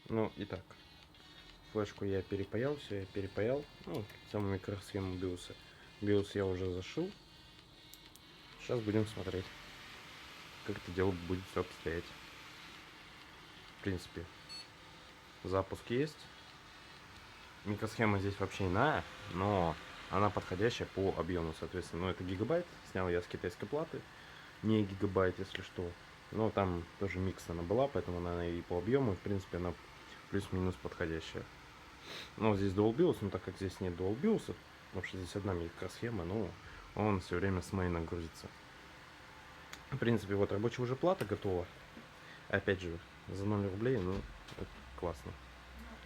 Ну, итак, флешку я перепаял, все я перепаял. Ну, саму микросхему биоса. Биос я уже зашил. Сейчас будем смотреть, как это дело будет все обстоять. В принципе, запуск есть. Микросхема здесь вообще иная, но она подходящая по объему, соответственно. Ну, это гигабайт. Снял я с китайской платы. Не гигабайт, если что. Но там тоже микс она была, поэтому она и по объему, в принципе, она плюс-минус подходящая. Но здесь Dual BIOS, но так как здесь нет Dual BIOS, потому что здесь одна микросхема, ну, он все время с мейна грузится. В принципе, вот рабочая уже плата готова. Опять же, за 0 рублей, ну, это классно.